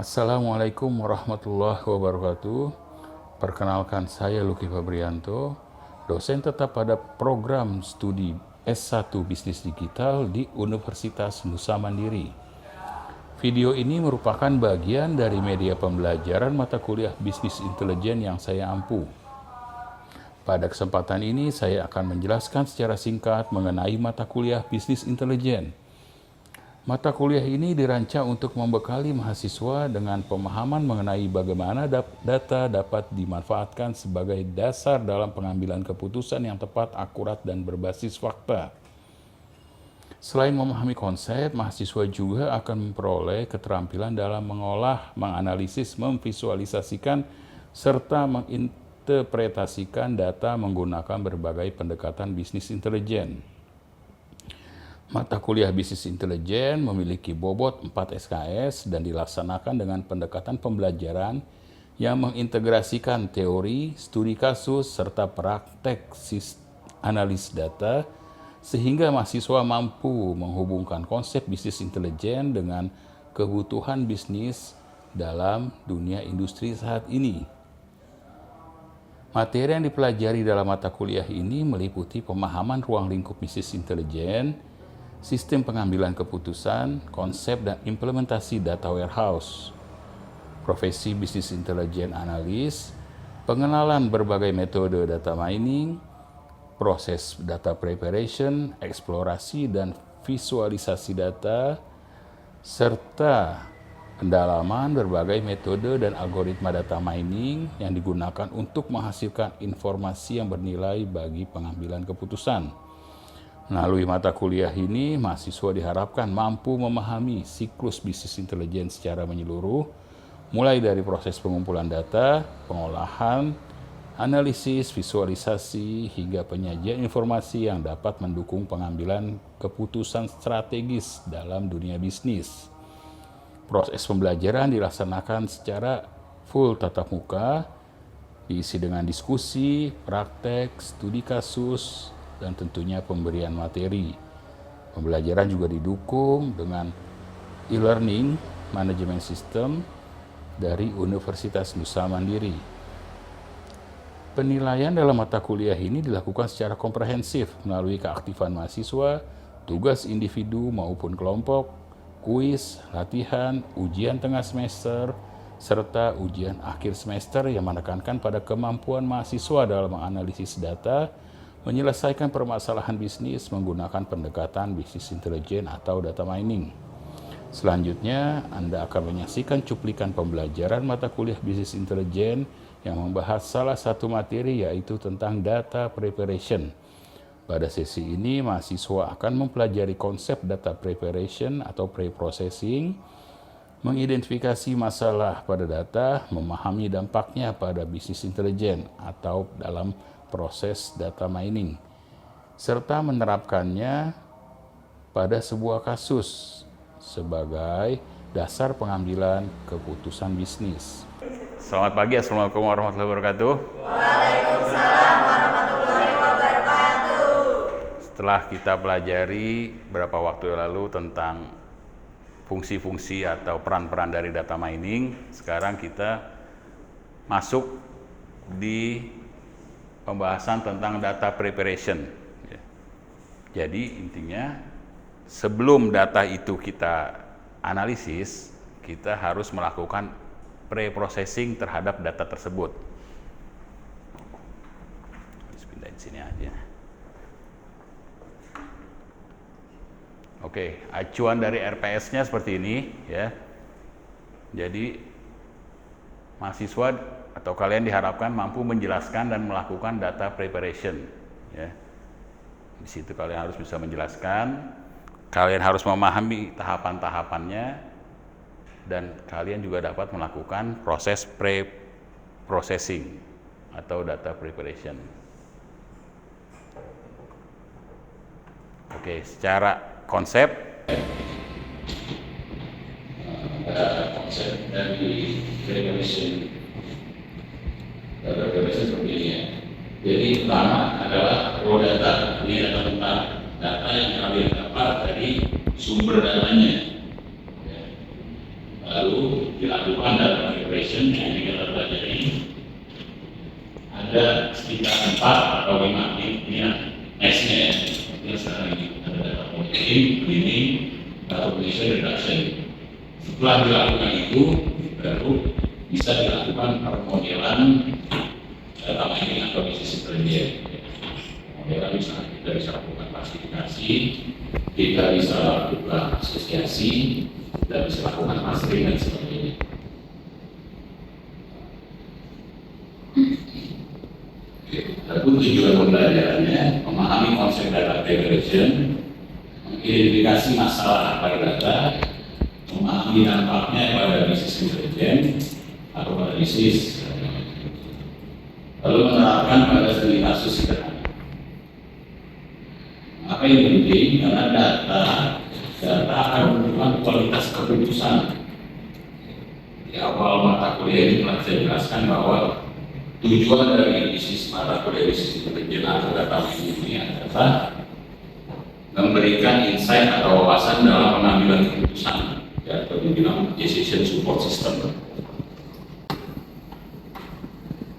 Assalamualaikum warahmatullahi wabarakatuh. Perkenalkan, saya Luki Fabrianto, dosen tetap pada program studi S1 Bisnis Digital di Universitas Nusa Mandiri. Video ini merupakan bagian dari media pembelajaran mata kuliah Bisnis Intelijen yang saya ampu. Pada kesempatan ini, saya akan menjelaskan secara singkat mengenai mata kuliah Bisnis Intelijen. Mata kuliah ini dirancang untuk membekali mahasiswa dengan pemahaman mengenai bagaimana data dapat dimanfaatkan sebagai dasar dalam pengambilan keputusan yang tepat, akurat, dan berbasis fakta. Selain memahami konsep, mahasiswa juga akan memperoleh keterampilan dalam mengolah, menganalisis, memvisualisasikan, serta menginterpretasikan data menggunakan berbagai pendekatan bisnis intelijen. Mata kuliah Bisnis Intelijen memiliki bobot 4 SKS dan dilaksanakan dengan pendekatan pembelajaran yang mengintegrasikan teori, studi kasus, serta praktek analis data, sehingga mahasiswa mampu menghubungkan konsep bisnis intelijen dengan kebutuhan bisnis dalam dunia industri saat ini. Materi yang dipelajari dalam mata kuliah ini meliputi pemahaman ruang lingkup bisnis intelijen, sistem pengambilan keputusan, konsep dan implementasi data warehouse, profesi bisnis intelijen analis, pengenalan berbagai metode data mining, proses data preparation, eksplorasi dan visualisasi data, serta pendalaman berbagai metode dan algoritma data mining yang digunakan untuk menghasilkan informasi yang bernilai bagi pengambilan keputusan. Melalui mata kuliah ini, mahasiswa diharapkan mampu memahami siklus bisnis intelijen secara menyeluruh, mulai dari proses pengumpulan data, pengolahan, analisis, visualisasi, hingga penyajian informasi yang dapat mendukung pengambilan keputusan strategis dalam dunia bisnis. Proses pembelajaran dilaksanakan secara full tatap muka, diisi dengan diskusi, praktek, studi kasus, dan tentunya pemberian materi. Pembelajaran juga didukung dengan e-learning manajemen sistem dari Universitas Nusa Mandiri. Penilaian dalam mata kuliah ini dilakukan secara komprehensif melalui keaktifan mahasiswa, tugas individu maupun kelompok, kuis, latihan, ujian tengah semester, serta ujian akhir semester yang menekankan pada kemampuan mahasiswa dalam menganalisis data, menyelesaikan permasalahan bisnis menggunakan pendekatan bisnis intelijen atau data mining. Selanjutnya, Anda akan menyaksikan cuplikan pembelajaran mata kuliah bisnis intelijen yang membahas salah satu materi, yaitu tentang data preparation. Pada sesi ini, mahasiswa akan mempelajari konsep data preparation atau pre-processing, mengidentifikasi masalah pada data, memahami dampaknya pada bisnis intelijen atau dalam proses data mining, serta menerapkannya pada sebuah kasus sebagai dasar pengambilan keputusan bisnis. Selamat pagi, Assalamualaikum warahmatullahi wabarakatuh. Waalaikumsalam warahmatullahi wabarakatuh. Setelah kita pelajari beberapa waktu lalu tentang fungsi-fungsi atau peran-peran dari data mining, sekarang kita masuk di pembahasan tentang data preparation. Jadi intinya, sebelum data itu kita analisis, kita harus melakukan pre-processing terhadap data tersebut. Harus pindahin sini aja. Oke, acuan dari RPS-nya seperti ini ya. Jadi mahasiswa atau kalian diharapkan mampu menjelaskan dan melakukan data preparation. Ya. Di situ kalian harus bisa menjelaskan, kalian harus memahami tahapan-tahapannya, dan kalian juga dapat melakukan proses pre-processing atau data preparation. Oke, secara konsep, konsep dari preparation. Data preparation seperti ini ya. Jadi pertama adalah raw data, ini data mentah, data yang kalian dapat dari sumber datanya. Lalu dilakukan dalam migration yang kita pelajari ada sekitar 4 atau 5 ini S-nya ya. Ini sekarang ini ada data modeling, cleaning, automation, reduction. Setelah dilakukan itu baru bisa dilakukan permodelan data mining atau bisnis intelligence. Modelan misalnya kita bisa lakukan klasifikasi, kita bisa lakukan asosiasi, kita bisa lakukan mastering dan sebagainya. Adapun tujuan pembelajarannya memahami konsep data aggregation, mengidentifikasi masalah pada data, memahami dampaknya pada bisnis intelijen atau pada bisnis, lalu menerapkan pada studi kasus sederhana. Apa yang penting karena data akan menentukan kualitas keputusan. Di awal mata kuliah ini telah saya jelaskan bahwa tujuan dari bisnis mata kuliah bisnis intelijen atau data mining ini adalah memberikan insight atau wawasan dalam pengambilan keputusan, ya, atau dibilang decision support system.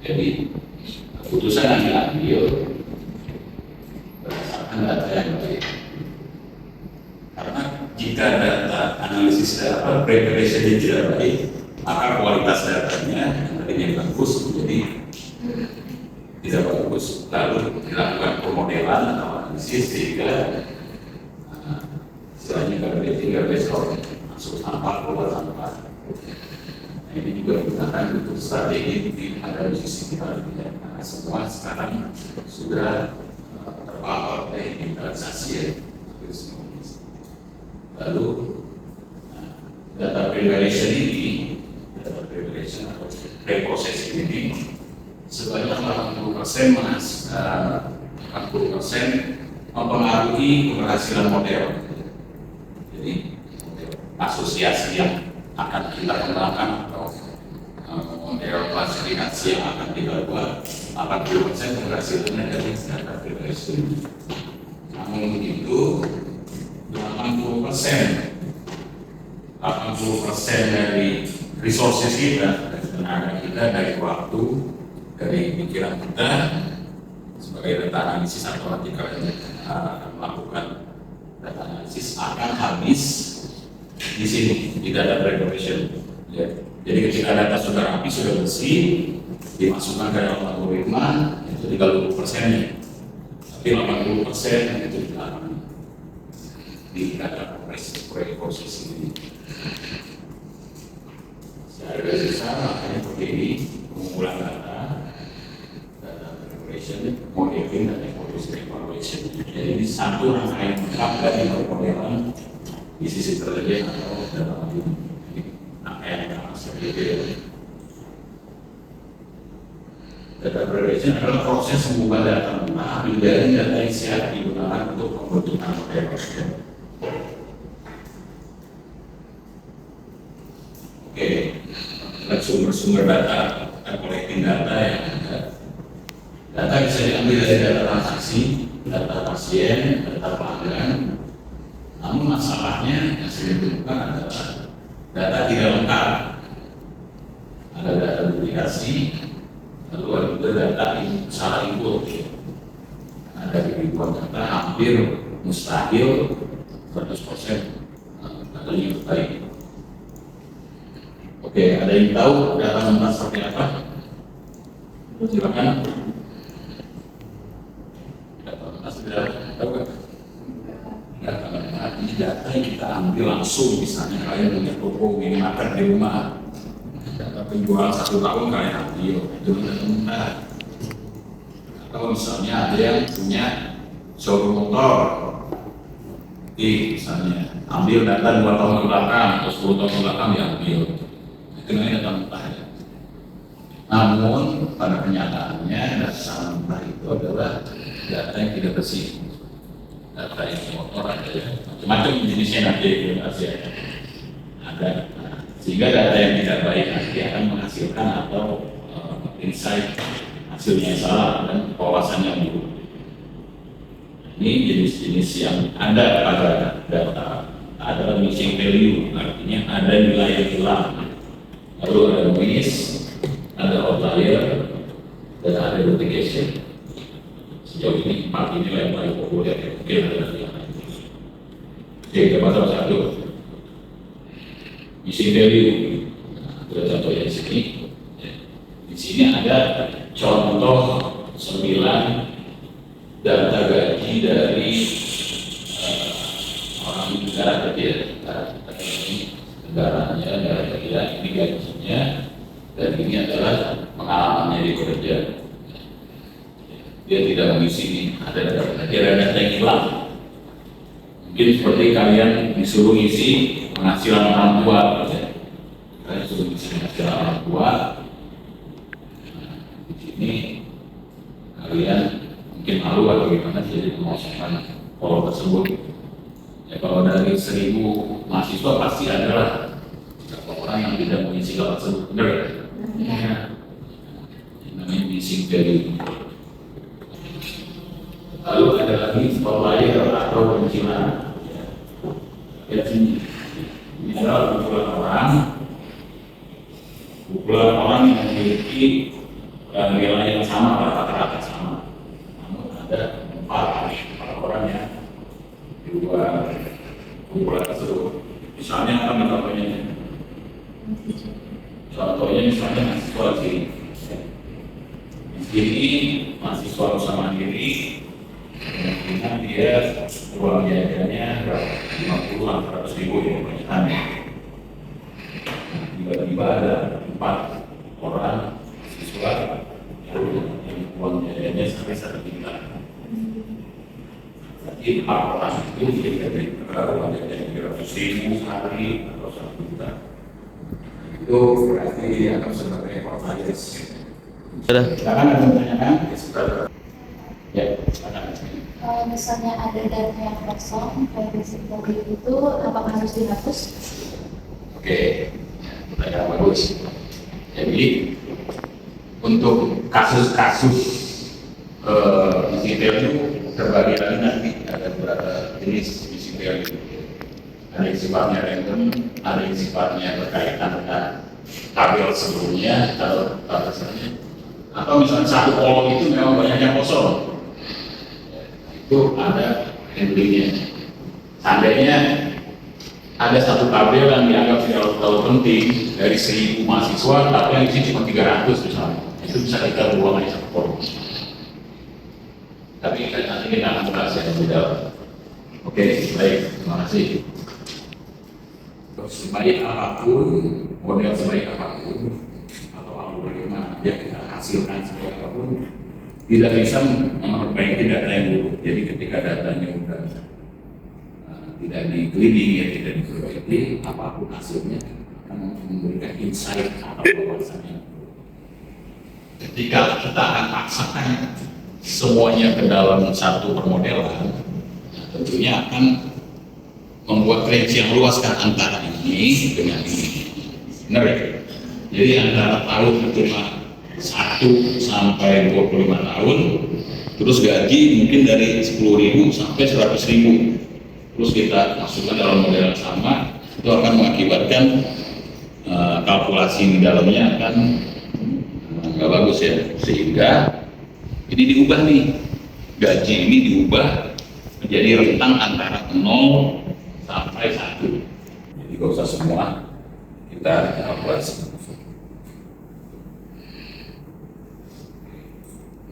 Jadi keputusan yang diambil berdasarkan data yang baik. Karena jika data analisis data preparation tidak baik, maka kualitas datanya yang tadinya bagus menjadi tidak bagus, lalu dilakukan pemodelan atau analisis sehingga istilahnya tinggal besok masuk sampah keluar sampah. Nah, ini juga digunakan untuk strategi di analisis kita, karena semua sekarang sudah terpapar oleh digitalisasi ya. Lalu data preparation atau pre-processing ini sebanyak 80% mempengaruhi keberhasilan model. Jadi asosiasi yang akan kita kembangkan atau model klasifikasi yang akan kita buat 80% keberhasilannya dari data preparation. Namun begitu 80% dari resources kita, dari tenaga kita, dari waktu, dari pikiran kita sebagai data analisis atau nanti kalian melakukan data analisis akan habis di sini di data preparation. Ya. Jadi ketika data sudah rapi, sudah bersih, dimasukkan ke dalam algoritma itu 30%-nya, tapi 80% itu dilakukan di data preprocessing ini. Secara besar makanya seperti ini pengumpulan data preparation, modeling dan evaluation. Jadi ini satu rangkaian lengkap dari pemodelan bisnis intelijen atau data mining. Rangkaian lengkap seperti itu. Data preparation adalah proses mengubah data mentah menjadi data yang siap digunakan untuk pembentukan model. Oke, sumber-sumber data, collecting data yang ada. Data bisa diambil dari data transaksi, data pasien, data pelanggan. Namun masalahnya yang sering ditemukan adalah data tidak lengkap. Ada data duplikasi, lalu ada juga data salah input. Ada ribuan data hampir mustahil 100% datanya baik. Oke, ada yang tahu data mentah seperti apa? Silakan. Data mentah sudah tahu kan? Data mentah ini data yang kita ambil langsung, misalnya kalian punya toko minimarket di rumah, data penjual 1 tahun kalian ambil, itu data mentah. Atau misalnya ada yang punya showroom motor, misalnya ambil data 2 tahun ke belakang atau 10 tahun ke belakang diambil. Itu namanya data mentah. Namun pada kenyataannya data mentah itu adalah data yang tidak bersih. Data yang kotor ada macam-macam jenisnya nanti implementasi ada. Sehingga data yang tidak baik nanti akan menghasilkan atau insight hasilnya salah dan wawasannya buruk. Ini jenis-jenis yang ada pada data adalah missing value, artinya ada nilai yang hilang. lalu ada noise, ada outlier, dan ada duplication. Sejauh ini 4 inilah yang paling populer, mungkin ada yang lain. Oke, kita pasal 1. Missing value. Nah, ada contohnya di sini. Di sini ada contoh 9 data gaji dari orang negara kecil. Negaranya negara kecil, ini gajinya, dan ini adalah pengalamannya di kerja. Dia tidak mengisi ini, ada data yang hilang. Mungkin seperti kalian disuruh isi penghasilan orang tua, kalian disuruh isi penghasilan orang tua. Nah, di sini kalian mungkin malu atau gimana, jadi mengosongkan kolom tersebut. Ya, kalau dari 1000 mahasiswa pasti adalah beberapa orang yang tidak mengisi hal tersebut, benar ya? Ya. Ini namanya missing value. Lalu ada lagi outlier atau pencilan. Ya, ini adalah kumpulan orang yang memiliki nilai yang sama, rata-rata sama. Namun ada 4 orang yang di luar kumpulan tersebut. Misalnya apa contohnya? Contohnya misalnya mahasiswa sini. Ini mahasiswa usaha mandiri. Kemudian dia uang jajannya 50-100 ribu ya, kebanyakannya. Tiba-tiba ada 4 orang siswa yang uang jajannya sampai 1 juta. Jadi 4 orang itu jadi uang jajannya 300 ribu sehari atau 1 juta. Itu berarti dianggap sebagai outliers. Silakan ada pertanyaan? Ya, Kalau misalnya ada data yang kosong, missing value itu apakah harus dihapus? Oke, pertanyaan bagus. Jadi untuk kasus-kasus missing value terbagi lagi nanti ada beberapa jenis missing value. Ada yang sifatnya random, ada yang sifatnya berkaitan dengan tabel sebelumnya atau batasannya, atau misalnya satu kolom itu memang banyak yang kosong. Itu ada handlingnya. Seandainya ada satu tabel yang dianggap tidak terlalu penting dari 1000 mahasiswa, tapi yang isi cuma 300 misalnya, itu bisa kita buang aja satu kolom. Tapi nanti kita akan bahas yang lebih dalam. Oke, baik, terima kasih. Sebaik apapun, model sebaik apapun, atau algoritma yang kita hasilkan sebaik apapun, tidak bisa memperbaiki data yang buruk. Jadi ketika datanya sudah tidak dikeliling, ya tidak diperbaiki, apapun hasilnya akan memberikan insight atau wawasan yang buruk. Ketika kita akan paksakan semuanya ke dalam satu permodelan, tentunya akan membuat range yang luas kan antara ini dengan ini. Benar ya? Jadi antara tahun cuma 1 sampai 25 tahun, terus gaji mungkin dari 10.000 sampai 100.000, terus kita masukkan dalam model yang sama, itu akan mengakibatkan kalkulasi di dalamnya akan nggak bagus ya, sehingga ini diubah nih, gaji ini diubah menjadi rentang antara 0 sampai 1. Jadi gak usah semua kita kalkulasi.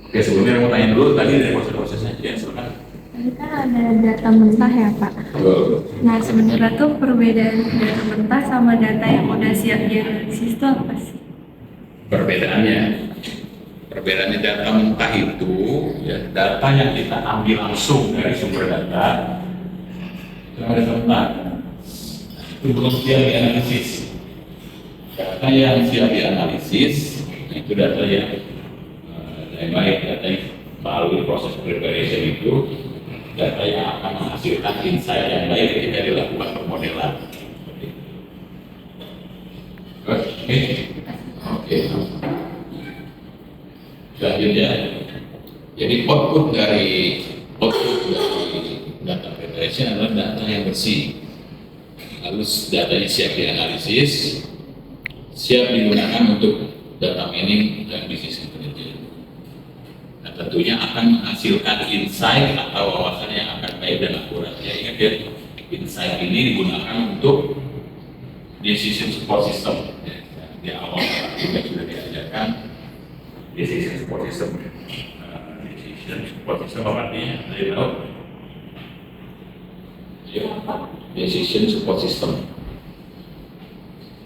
Oke, sebelumnya mau tanya dulu tadi dari proses-prosesnya, jadi silakan. Tadi kan ada data mentah ya Pak. Nah sebenarnya tuh perbedaan data mentah sama data yang udah siap dianalisis itu apa sih? Perbedaannya data mentah itu ya data yang kita ambil langsung dari sumber data itu ada mentah. Itu belum siap dianalisis. Data yang siap dianalisis itu data yang baik, data yang melalui proses preparation itu data yang akan menghasilkan insight yang baik ketika dilakukan pemodelan. Oke. Selanjutnya, jadi output dari data preparation adalah data yang bersih. Lalu datanya siap dianalisis, siap digunakan untuk data mining dan business intelligence. Nah, tentunya akan menghasilkan insight atau wawasan yang akan baik dan akurat. Ya, ingat ya, insight ini digunakan untuk decision support system. Ya, di awal juga sudah diajarkan decision support system. Decision support system apa artinya? Ada yang tahu? Ya, decision support system.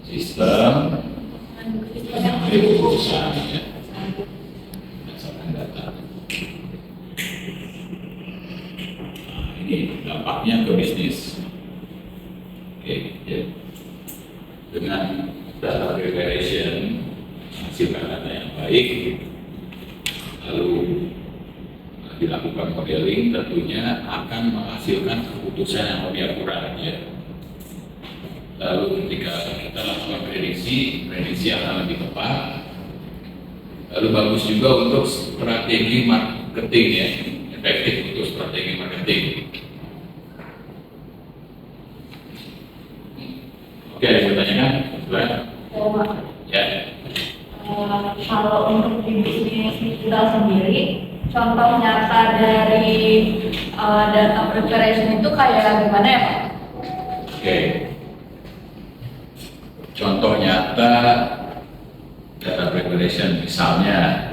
Sistem keputusan ya, berdasarkan data. Nah, ini dampaknya ke bisnis. Oke, ya. Dengan data preparation menghasilkan data yang baik, lalu dilakukan modeling, tentunya akan menghasilkan keputusan yang lebih akurat ya. Lalu ketika kita lakukan prediksi akan lebih tepat. Lalu bagus juga untuk strategi marketing ya, efektif untuk strategi marketing. Oke, ada yang bertanya kan? Ya. Kalau untuk di bisnis digital sendiri, contoh nyata dari data preparation itu kayak gimana ya Pak? Oke. Contoh nyata data preparation, misalnya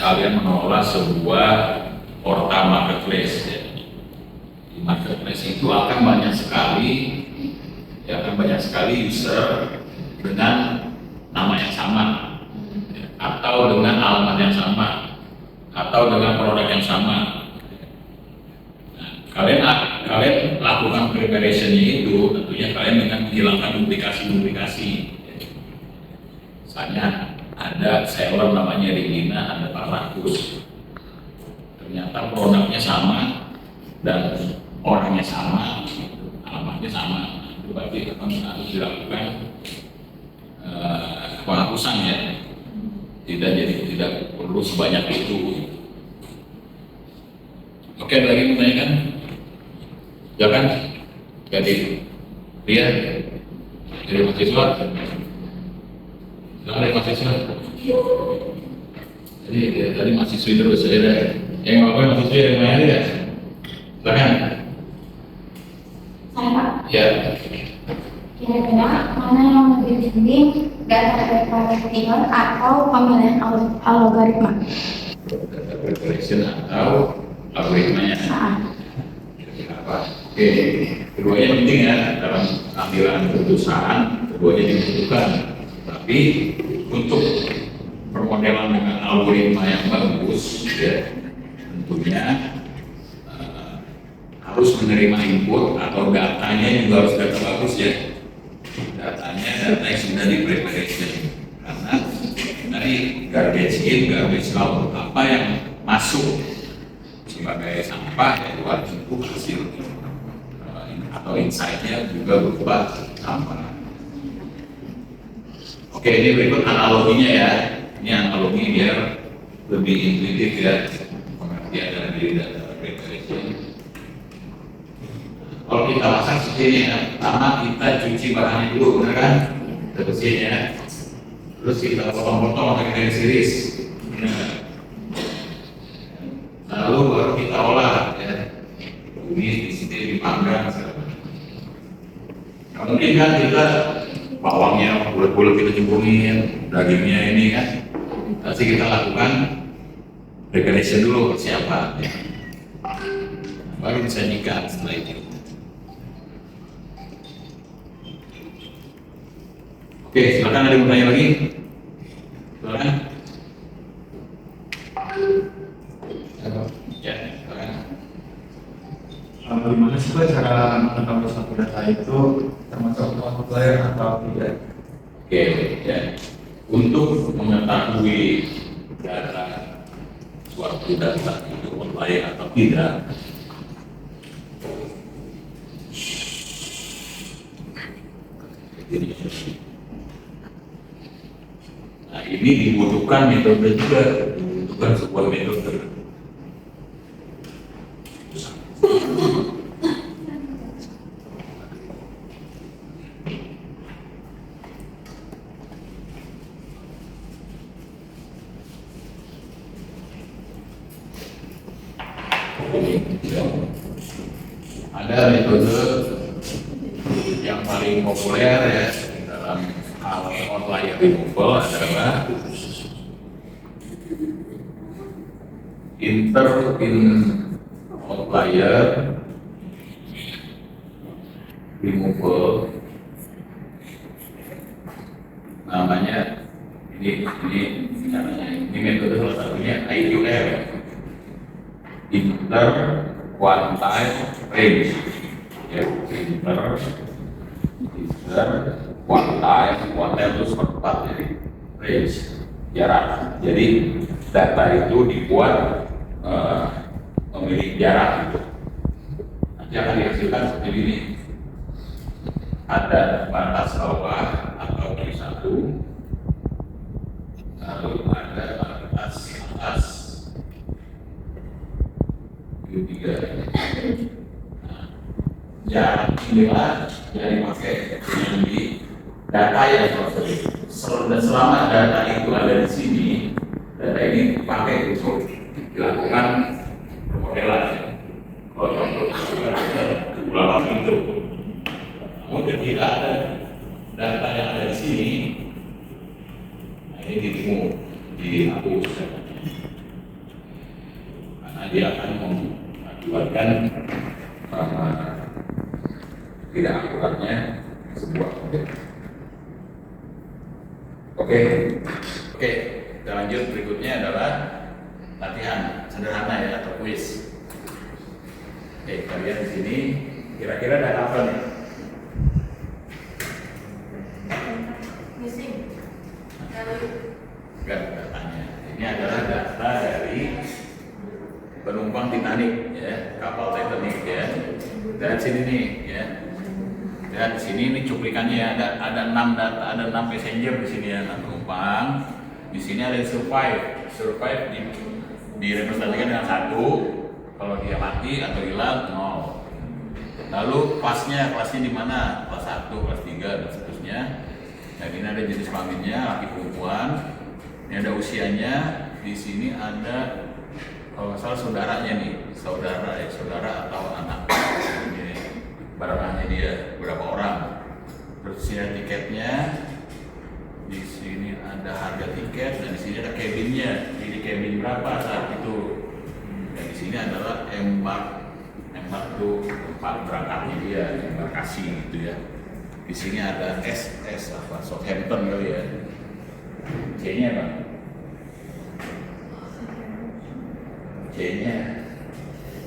kalian mengelola sebuah portal marketplace. Ya. Di marketplace itu akan banyak sekali user dengan nama yang sama, ya, atau dengan alamat yang sama, atau dengan produk yang sama. Nah, kalian lakukan preparation-nya itu tentunya kalian dengan menghilangkan duplikasi. Misalnya ada seller namanya Regina, ada Pak Rakus, ternyata produknya sama dan orangnya sama, alamatnya sama. Itu berarti harus dilakukan penghapusan ya. Tidak perlu sebanyak itu. Oke, ada lagi yang menanyakan? Ya kan? Jadi lihat dari mahasiswa. Dari mahasiswa. Jadi tadi mahasiswa terus ada yang ngapain mahasiswa yang mana ya? Silakan. Saya Pak, Ya. kira-kira mana yang lebih penting, data preparation atau pemilihan algoritma? Data preparation atau algoritmanya? Apa? Oke, keduanya penting ya dalam ambilan keputusan, keduanya dibutuhkan. Tapi untuk permodelan dengan algoritma yang bagus, ya, tentunya harus menerima input atau datanya juga harus data bagus ya. Datanya data yang sudah di preparation, karena dari garbage in, garbage out, apa yang masuk sebagai sampah ya keluar tentu hasil atau insight-nya juga berupa sampah. Oke, ini berikut analoginya ya. Ini analogi biar lebih intuitif ya pengertian dari data preparation. Kalau kita masak seperti ini ya, pertama kita cuci bahannya dulu, benar kan? Kita bersihin ya. Terus kita potong-potong pakai garis-garis. Lalu baru kita olah ya. Ini di sini dipanggang. Kemudian kan kita bawangnya bulat-bulat kita cemplungin, dagingnya ini kan. Nanti kita lakukan preparation dulu persiapan ya. Baru bisa nyikat setelah itu. Oke, silakan ada yang bertanya lagi? Silakan. Ya, silakan. Bagaimana sih Pak cara menetapkan suatu data itu termasuk outlier atau tidak? Oke, ya. Untuk mengetahui data suatu data itu outlier atau tidak, nah ini dibutuhkan metode juga, dibutuhkan sebuah metode. Ya. Ada metode yang paling populer ya dalam hal outlier removal adalah outlier removal, namanya ini metode salah satunya IQR, inter quantile range ya, inter quantile itu seperempat dari range jarak. Jadi data itu dibuat memiliki jarak gitu. Nanti akan dihasilkan seperti ini. Ada batas bawah atau Q1, lalu ada batas atas Q3. Jarak inilah yang dipakai di data yang selama data itu ada di sini, data ini dipakai untuk dilakukan pemodelan. Kalau contoh ulangan itu, namun ketika ada data yang ada di sini, nah ini dihapus, karena dia akan mengakibatkan tidak akuratnya sebuah model. Oke, kita lanjut. Berikutnya adalah latihan sederhana ya, atau quiz. Oke, kalian di sini kira-kira data apa nih? Enggak, datanya. Ini adalah data dari penumpang Titanic ya, kapal Titanic ya. Dan sini nih ya. Dan di sini ini cuplikannya ya, ada 6 data, ada 6 passenger di sini ya, 6 penumpang. Di sini ada yang survive direpresentasikan dengan 1. Kalau dia mati atau hilang 0. Lalu kelasnya di mana? Kelas 1, kelas 3 dan seterusnya. Dan ini ada jenis kelaminnya, laki perempuan. Ini ada usianya. Di sini ada kalau nggak salah saudaranya nih, saudara atau anak. Ini barangannya dia berapa orang. Terus sini ada tiketnya. Di sini ada harga tiket dan di sini ada cabinnya. Jadi cabin berapa saat itu. Dan di sini adalah embark tuh tempat berangkatnya dia, embarkasi gitu ya. Di sini ada SS apa Southampton kali ya. C-nya apa? C-nya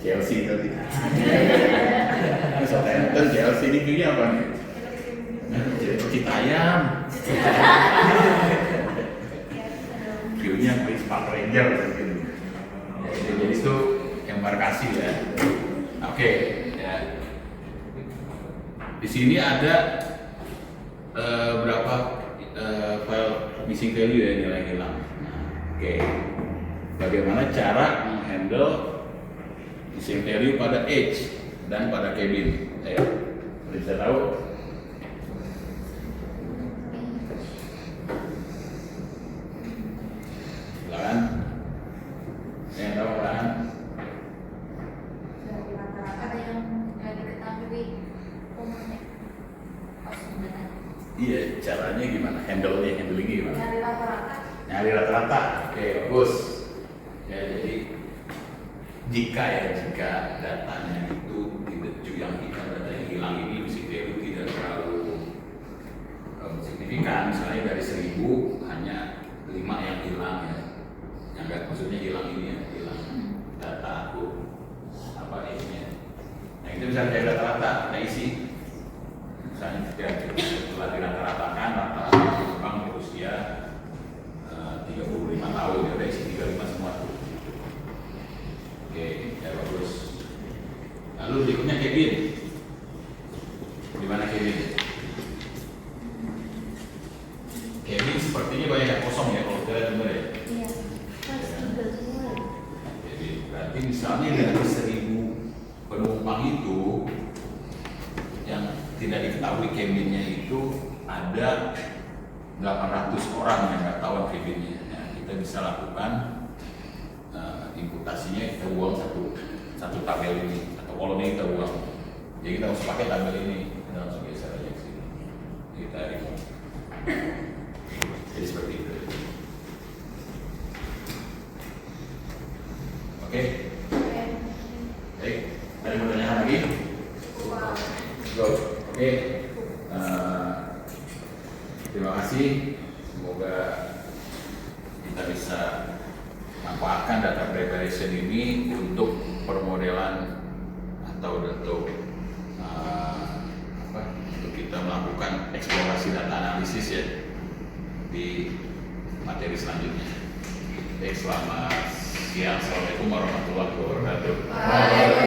Chelsea tadi. Southampton, Chelsea ini punya apa nih? Citayam. View-nya Chris Park Ranger gitu. Jadi itu embarkasi ya. Oke, ya. Di sini ada berapa file missing value ya, nilai hilang. Oke. Bagaimana cara menghandle missing value pada edge dan pada cabin? Ayo, bisa tahu? Silakan. Yang tahu kan? Ada yang diketahui umumnya. Iya, caranya gimana? Handlingnya gimana? Dari rata-rata. Nyari rata-rata. Oke, bagus. Ya, jadi jika datanya itu data yang hilang ini missing value tidak terlalu signifikan, misalnya dari 1000 hanya 5 yang hilang ya. Yang enggak maksudnya hilang ini ya, hilang data aku apa isinya. Nah, itu bisa dari rata-rata, ada isi. Misalnya setelah dirata-ratakan rata-rata penumpang berusia 35 tahun, ya udah isi 35 semua tuh. Oke, ya bagus. Lalu berikutnya cabin. Di mana cabin? Cabin sepertinya banyak yang kosong ya kalau kita dengar ya. Iya. Jadi berarti misalnya dari 1000 penumpang itu yang tidak diketahui cabinnya itu ada 800 orang yang nggak tahu cabinnya. Nah, kita bisa lakukan imputasinya kita buang satu tabel ini atau kolom ini kita buang. Jadi kita harus pakai tabel ini, kita langsung geser aja ke sini. Kita remove. Jadi seperti itu. Oke. Baik. Ada yang mau tanyakan lagi? Go. Oke. Terima kasih. Semoga kita bisa manfaatkan data preparation ini untuk permodelan atau untuk untuk kita melakukan eksplorasi data analisis ya di materi selanjutnya. Baik, selamat siang. Assalamualaikum warahmatullahi wabarakatuh.